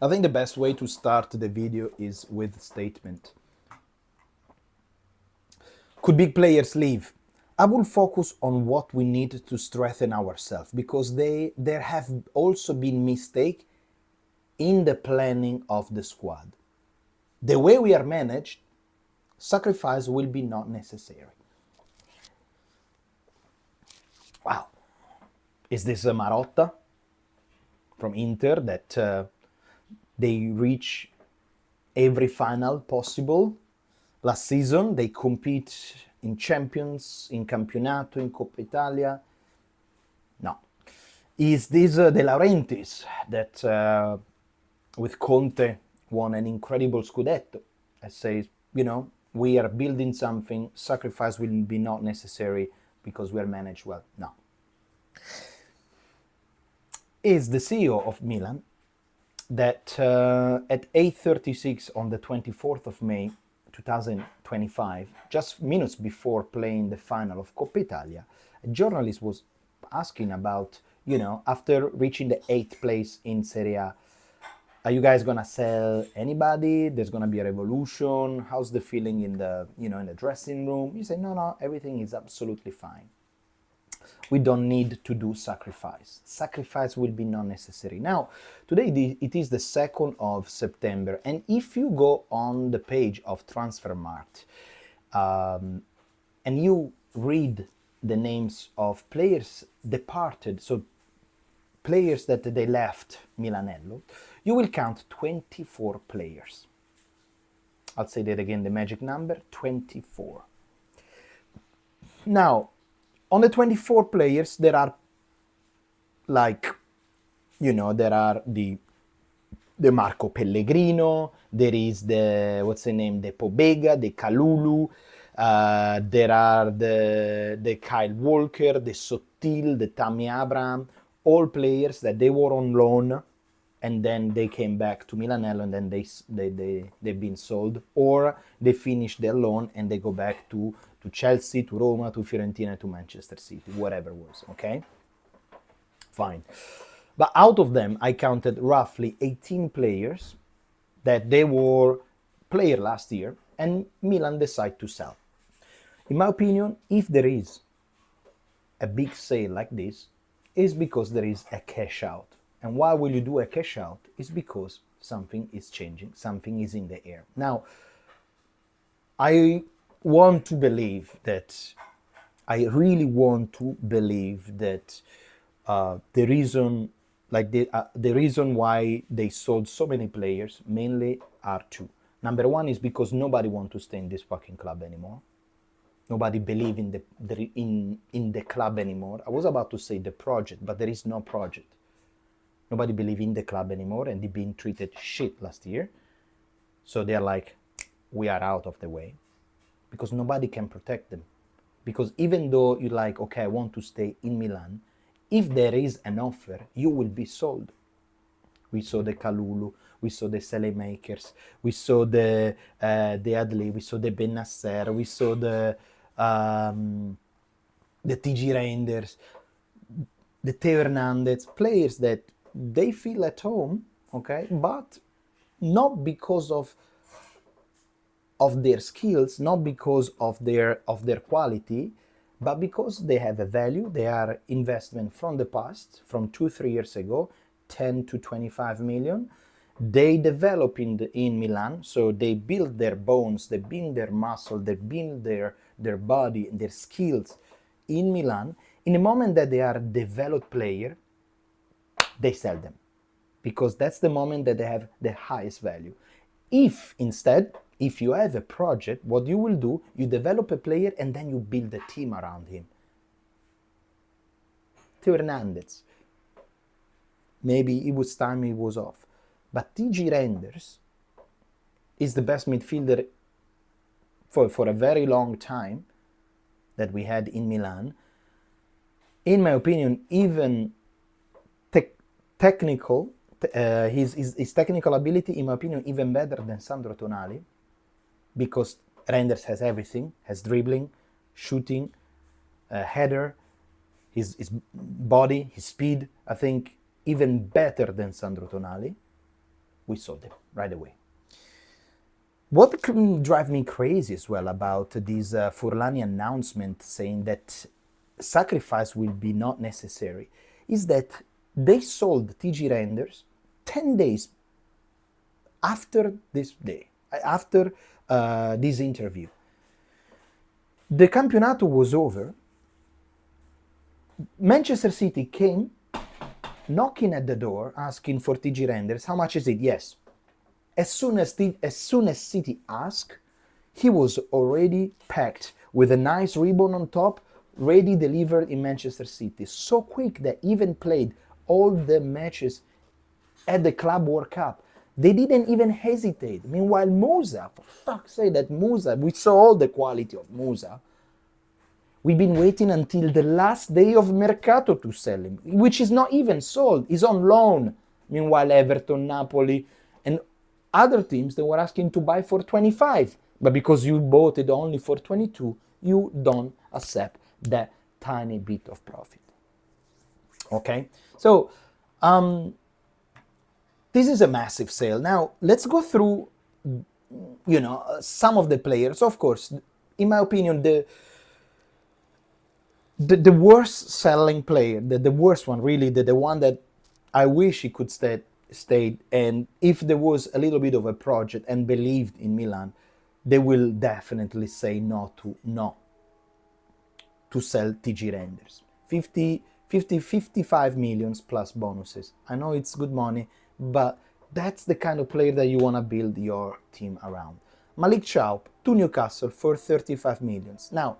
I think the best way to start the video is with a statement. Could big players leave? I will focus on what we need to strengthen ourselves, because there have also been mistakes in the planning of the squad. The way we are managed, sacrifice will be not necessary. Wow. Is this a Marotta from Inter that they reach every final possible? Last season they compete in Champions, in Campionato, in Coppa Italia. No. Is this De Laurentiis that with Conte won an incredible Scudetto? I say, we are building something, sacrifice will be not necessary because we are managed well. No. Is the CEO of Milan that at 8:36 on the 24th of May 2025, just minutes before playing the final of Coppa Italia, a journalist was asking about, after reaching the 8th place in Serie A, are you guys gonna sell anybody? There's gonna be a revolution. How's the feeling in the dressing room? You say, no, everything is absolutely fine. We don't need to do sacrifice. Sacrifice will be not necessary. Now, today it is the 2nd of September, and if you go on the page of Transfermarkt and you read the names of players departed, so players that they left Milanello, you will count 24 players. I'll say that again, the magic number, 24. Now, on the 24 players, there are there are the Marco Pellegrino, there is the, the Pobega, the Kalulu, there are the Kyle Walker, the Sottil, the Tammy Abraham, all players that they were on loan and then they came back to Milanello and then they've been sold, or they finished their loan and they go back to Chelsea, to Roma, to Fiorentina, to Manchester City, whatever it was, okay? Fine. But out of them, I counted roughly 18 players that they were player last year and Milan decided to sell. In my opinion, if there is a big sale like this, is because there is a cash out. And why will you do a cash out? Is because something is changing, something is in the air. Now, I want to believe that, I really want to believe that the reason why they sold so many players mainly are two. Number one is because nobody wants to stay in this fucking club anymore. Nobody believes in the club anymore. I was about to say the project, but there is no project. Nobody believes in the club anymore, and they've been treated shit last year. So they're like, we are out of the way. Because nobody can protect them. Because even though you're like, okay, I want to stay in Milan, if there is an offer, you will be sold. We saw the Kalulu, we saw the Selemakers, we saw the Adli, we saw the Benasser, we saw the Tijjani Reijnders, the Theo Hernández, players that they feel at home, okay, but not because of their skills, not because of their quality, but because they have a value. They are investment from the past, from 2-3 years ago, 10 to 25 million. They develop in Milan, so they build their bones, they build their muscle, they build their body, their skills in Milan. In the moment that they are a developed player, they sell them, because that's the moment that they have the highest value. If instead, if you have a project, what you will do, you develop a player and then you build a team around him. Theo Hernández, maybe it was time he was off. But Tijjani Reijnders is the best midfielder for a very long time that we had in Milan. In my opinion, even technical, his technical ability, in my opinion, even better than Sandro Tonali, because Reijnders has everything, has dribbling, shooting, header, his body, his speed, I think even better than Sandro Tonali. we sold him right away. What can drive me crazy as well about this Furlani announcement saying that sacrifice will be not necessary is that they sold Tijjani Reijnders 10 days after this day, after this interview. The campionato was over. Manchester City came knocking at the door asking for Tijjani Reijnders. How much is it? Yes. As soon as City asked, he was already packed with a nice ribbon on top, ready delivered in Manchester City. So quick that even played all the matches at the Club World Cup. They didn't even hesitate. Meanwhile, Musa, for fuck's sake, that Musa, we saw all the quality of Musa. We've been waiting until the last day of Mercato to sell him, which is not even sold. He's on loan. Meanwhile, Everton, Napoli, and other teams, they were asking to buy for 25. But because you bought it only for 22, you don't accept that tiny bit of profit. Okay? So, this is a massive sale. Now, let's go through, some of the players. Of course, in my opinion, the worst selling player, the worst one, really, the one that I wish he could stay, and if there was a little bit of a project and believed in Milan, they will definitely say no to sell Tijjani Reijnders. 55 millions plus bonuses. I know it's good money, but that's the kind of player that you want to build your team around. Malik Thiaw to Newcastle for 35 millions. Now,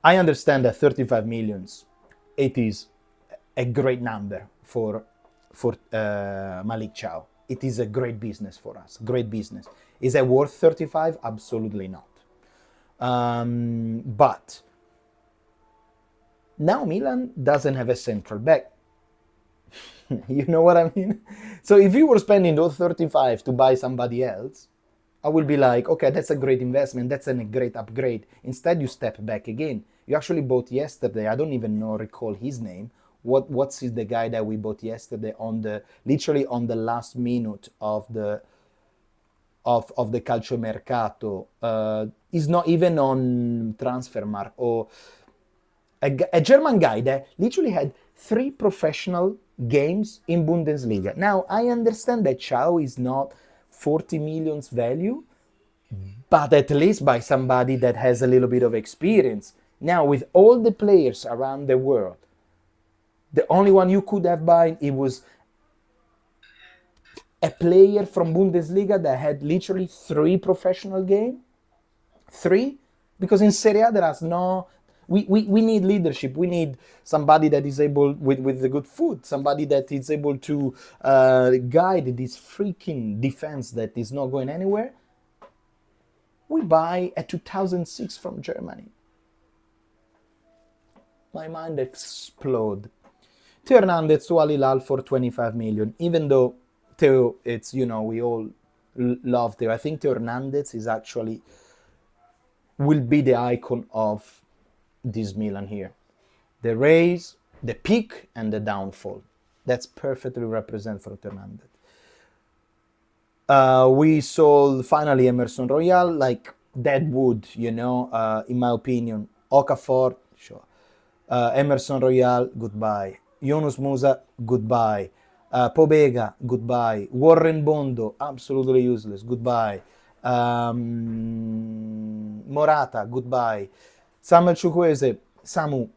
I understand that 35 millions, it is a great number for Malik Thiaw. It is a great business for us, great business. Is it worth 35? Absolutely not. But now Milan doesn't have a central back. You know what I mean? So if you were spending those 35 to buy somebody else, I will be like, okay, that's a great investment. That's a great upgrade. Instead, you step back again. You actually bought yesterday. I don't even recall his name. What's the guy that we bought yesterday literally on the last minute of the Calcio Mercato? Is not even on Transfermarkt, or a German guy that literally had 3 professional games in Bundesliga. Now, I understand that Thiaw is not 40 millions value, but at least by somebody that has a little bit of experience. Now, with all the players around the world, the only one you could have bought, it was a player from Bundesliga that had literally 3 professional games. 3? Because in Serie A there is no... We need leadership. We need somebody that is able, with the good food, somebody that is able to guide this freaking defense that is not going anywhere. We buy a 2006 from Germany. My mind explode. Theo Hernández to Al Hilal for 25 million. Even though Theo, it's, we all love Theo. I think Theo Hernández is actually, will be the icon of this Milan here. The rise, the peak, and the downfall. That's perfectly represented for Theo Hernández. We sold finally Emerson Royal, like deadwood, in my opinion. Okafor, sure. Emerson Royal, goodbye. Yunus Musa, goodbye. Pobega, goodbye. Warren Bondo, absolutely useless, goodbye. Morata, goodbye. Samuel Chukwueze, Samu,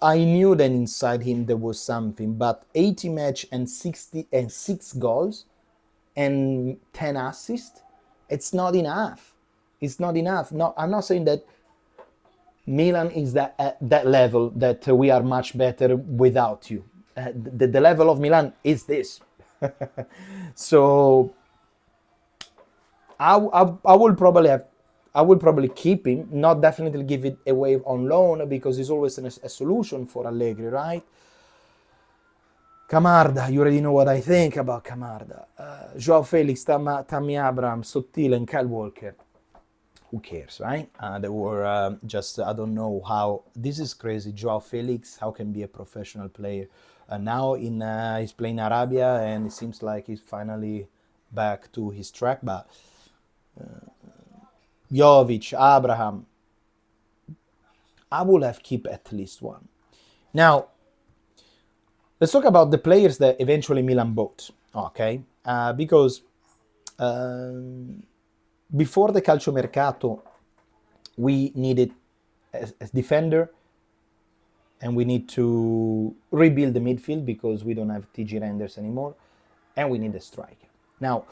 I knew that inside him there was something, but 80 match and 6 goals and 10 assists, it's not enough. It's not enough. No, I'm not saying that Milan is at that level, that we are much better without you. The level of Milan is this. So I will probably keep him, not definitely give it away on loan, because it's always a solution for Allegri, right? Camarda, you already know what I think about Camarda. Joao Felix, Tammy Abraham, Sottile, and Kyle Walker. Who cares, right? They were I don't know how, this is crazy. Joao Felix, how can be a professional player? Now he's playing Arabia, and it seems like he's finally back to his track. But Jovic, Abraham, I would have kept at least one. Now, let's talk about the players that eventually Milan bought, okay? Because before the Calcio Mercato, we needed a defender, and we need to rebuild the midfield because we don't have Tijjani Reijnders anymore, and we need a striker. Now,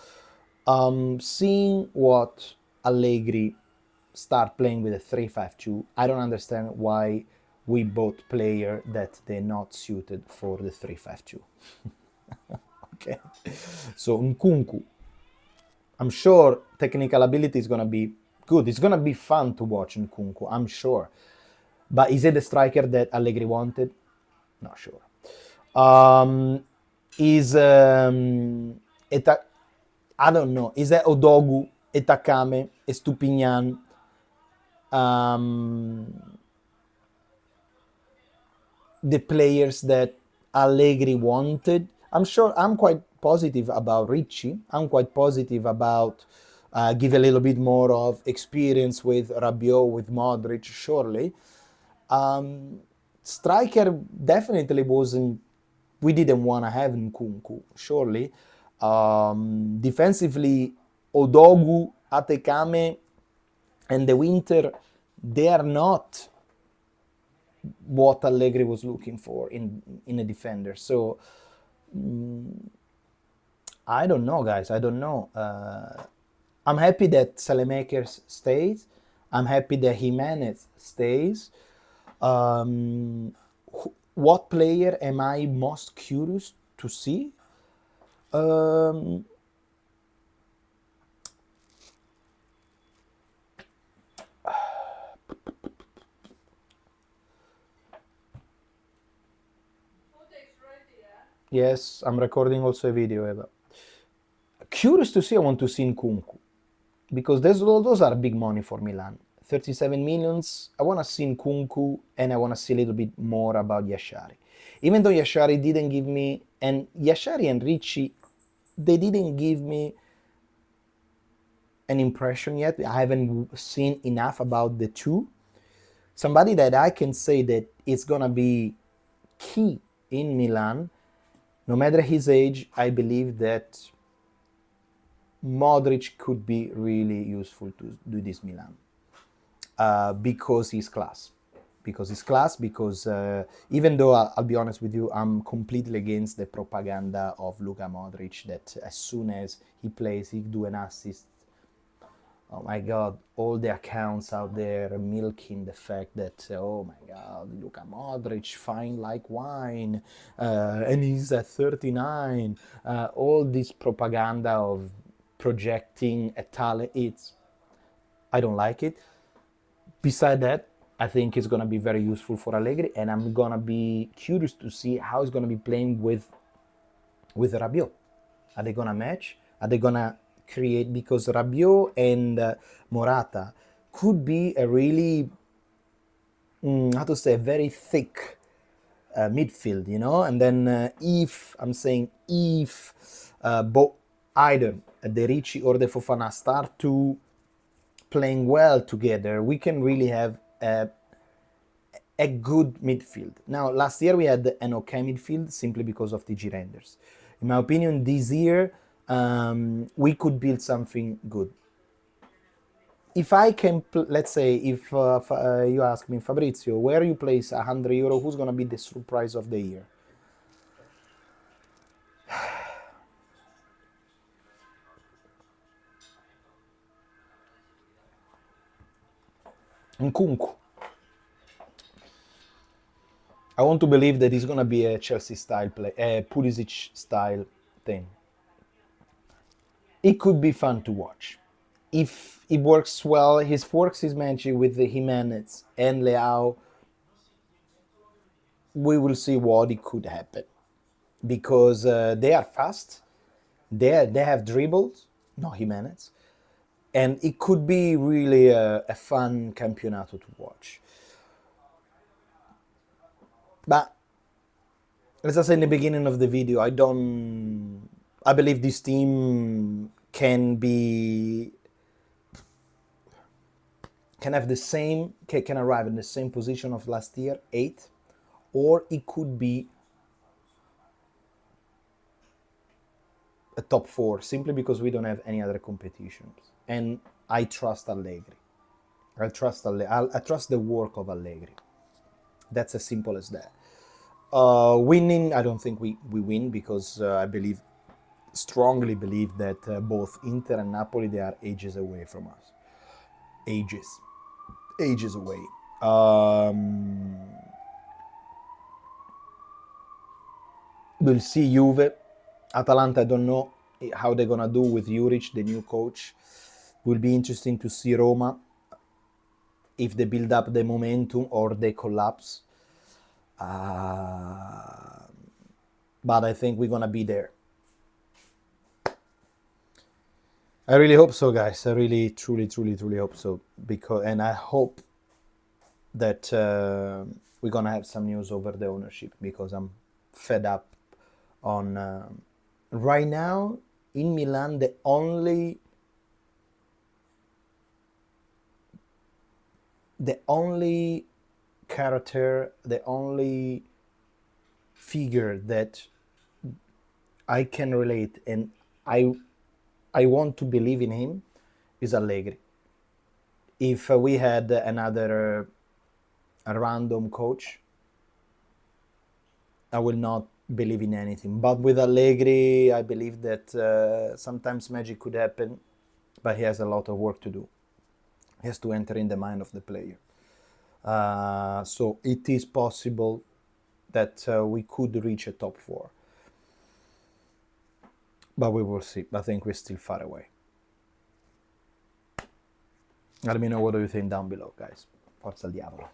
seeing what Allegri start playing with a 3-5-2, I don't understand why we bought players that they're not suited for the 3-5-2. Okay, so Nkunku, I'm sure technical ability is gonna be good. It's gonna be fun to watch Nkunku, I'm sure. But is it the striker that Allegri wanted? Not sure. I don't know. Is that Odogu, Etakame, Estupinian? The players that Allegri wanted? I'm sure. I'm quite positive about Ricci. I'm quite positive about give a little bit more of experience with Rabiot, with Modric, surely. Striker definitely wasn't. We didn't want to have Nkunku, surely. Defensively, Odogu, Atekame, and the Winter, they are not what Allegri was looking for in a defender. So I don't know, guys. I don't know. I'm happy that Saelemaekers stays. I'm happy that Jimenez stays. What player am I most curious to see? Yes, I'm recording also a video, Eva. Curious to see, I want to see Nkunku. Because those are big money for Milan. 37 millions. I want to see Nkunku, and I want to see a little bit more about Yashari. Even though Yashari didn't give me, and Yashari and Ricci, they didn't give me an impression yet. I haven't seen enough about the two. Somebody that I can say that it's going to be key in Milan, no matter his age, I believe that Modric could be really useful to do this Milan. Because he's class. Because even though I'll be honest with you, I'm completely against the propaganda of Luka Modric that as soon as he plays, he do an assist. Oh my God, all the accounts out there milking the fact that, oh my God, Luka Modric fine like wine, and he's at 39. All this propaganda of projecting a talent, I don't like it. Beside that, I think it's going to be very useful for Allegri, and I'm going to be curious to see how he's going to be playing with Rabiot. Are they going to match? Are they going to create? Because Rabiot and Morata could be a really, very thick midfield, you know? And then if either the Ricci or the Fofana start to playing well together, we can really have a good midfield. Now, last year we had an okay midfield simply because of Tijjani Reijnders. In my opinion, this year we could build something good. If I can, let's say, if you ask me, Fabrizio, where you place €100, who's going to be the surprise of the year? Nkunku. I want to believe that it's going to be a Chelsea style play, a Pulisic style thing. It could be fun to watch. If it works well, works his magic with the Jimenez and Leao, we will see what it could happen. Because they are fast, they have dribbles, no Jimenez, and it could be really a fun campionato to watch. But as I said in the beginning of the video, I believe this team can have the same, can arrive in the same position of last year, 8th, or it could be a top 4, simply because we don't have any other competitions. And I trust Allegri. I trust the work of Allegri. That's as simple as that. Winning, I don't think we win, because I strongly believe that both Inter and Napoli, they are ages away from us. Ages away. We'll see Juve. Atalanta, I don't know how they're gonna do with Juric, the new coach. Will be interesting to see Roma, if they build up the momentum or they collapse. But I think we're gonna be there. I really hope so, guys. I really, truly hope so. And I hope that we're gonna have some news over the ownership, because I'm fed up on right now in Milan. The only character, the only figure that I can relate and I want to believe in him is Allegri. If we had another a random coach, I will not believe in anything. But with Allegri, I believe that sometimes magic could happen, but he has a lot of work to do. He has to enter in the mind of the player. So it is possible that we could reach a top 4. But we will see. I think we're still far away. Let me know what do you think down below, guys. Forza il diavolo.